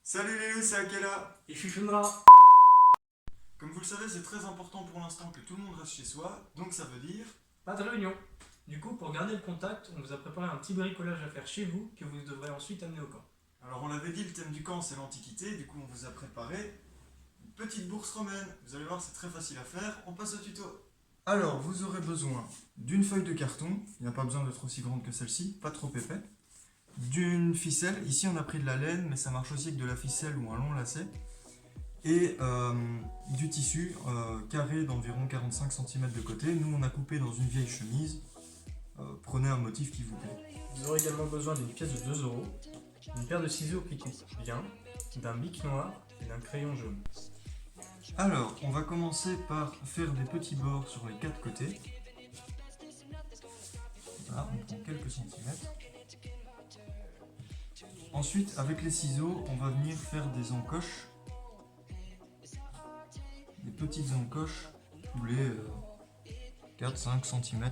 Salut Léo, c'est Akela. Et Chuchundra. Comme vous le savez, c'est très important pour l'instant que tout le monde reste chez soi, donc ça veut dire... Pas de réunion. Du coup, pour garder le contact, on vous a préparé un petit bricolage à faire chez vous que vous devrez ensuite amener au camp. Alors on l'avait dit, le thème du camp c'est l'Antiquité, du coup on vous a préparé une petite bourse romaine. Vous allez voir, c'est très facile à faire, on passe au tuto. Alors, vous aurez besoin d'une feuille de carton, il n'y a pas besoin d'être aussi grande que celle-ci, pas trop épais. D'une ficelle, ici on a pris de la laine, mais ça marche aussi avec de la ficelle ou un long lacet. Et du tissu carré d'environ 45 cm de côté. Nous on a coupé dans une vieille chemise. Prenez un motif qui vous plaît. Vous aurez également besoin d'une pièce de 2 euros, d'une paire de ciseaux qui coupent bien, d'un bic noir et d'un crayon jaune. Alors, on va commencer par faire des petits bords sur les quatre côtés. Voilà, on prend quelques centimètres. Ensuite, avec les ciseaux, on va venir faire des encoches. Des petites encoches tous les 4-5 cm.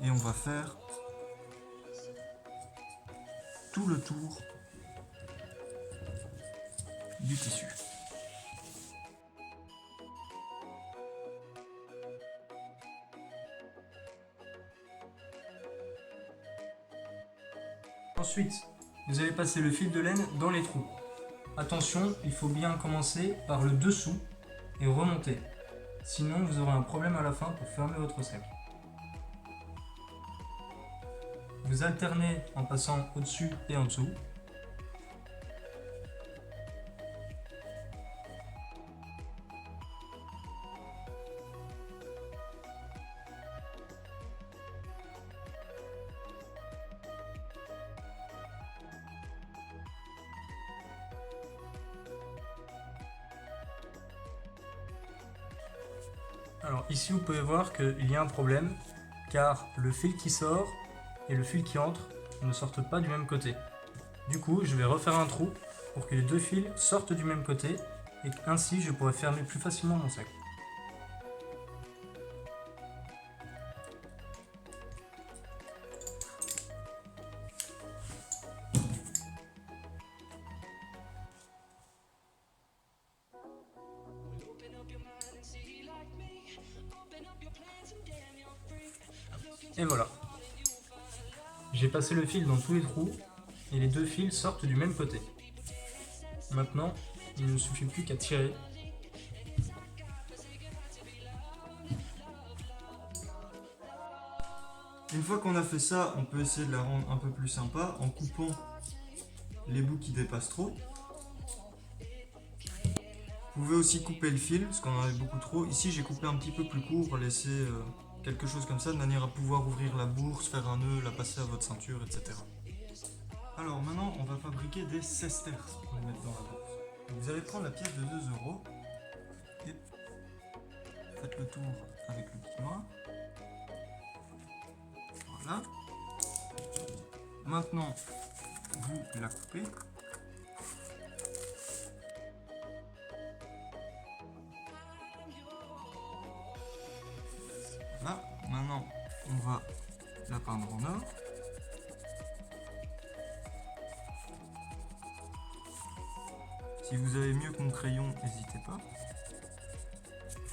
Et on va faire tout le tour du tissu. Ensuite, vous allez passer le fil de laine dans les trous. Attention, il faut bien commencer par le dessous et remonter. Sinon, vous aurez un problème à la fin pour fermer votre sac. Vous alternez en passant au-dessus et en dessous. Alors ici vous pouvez voir qu'il y a un problème car le fil qui sort et le fil qui entre ne sortent pas du même côté. Du coup je vais refaire un trou pour que les deux fils sortent du même côté et ainsi je pourrai fermer plus facilement mon sac. Et voilà. J'ai passé le fil dans tous les trous et les deux fils sortent du même côté. Maintenant, il ne suffit plus qu'à tirer. Une fois qu'on a fait ça, on peut essayer de la rendre un peu plus sympa en coupant les bouts qui dépassent trop. Vous pouvez aussi couper le fil, parce qu'on en avait beaucoup trop. Ici, j'ai coupé un petit peu plus court pour laisser quelque chose comme ça, de manière à pouvoir ouvrir la bourse, faire un nœud, la passer à votre ceinture, etc. Alors maintenant, on va fabriquer des sesterces pour les mettre dans la bourse. Donc, vous allez prendre la pièce de 2 euros et faites le tour avec le petit noir. Voilà. Maintenant, vous la coupez. Voilà. Maintenant, on va la peindre en or. Si vous avez mieux que mon crayon, n'hésitez pas.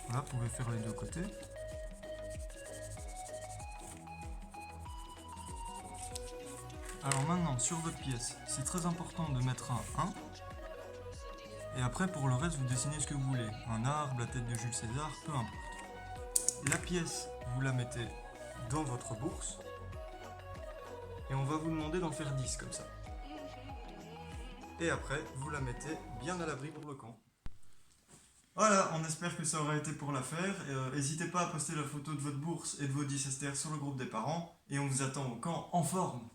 Voilà, vous pouvez faire les deux côtés. Alors maintenant, sur votre pièce, c'est très important de mettre un 1. Et après, pour le reste, vous dessinez ce que vous voulez. Un arbre, la tête de Jules César, peu importe. La pièce, vous la mettez dans votre bourse. Et on va vous demander d'en faire 10 comme ça. Et après, vous la mettez bien à l'abri pour le camp. Voilà, on espère que ça aura été pour l'affaire. N'hésitez pas à poster la photo de votre bourse et de vos 10 sesterces sur le groupe des parents. Et on vous attend au camp en forme.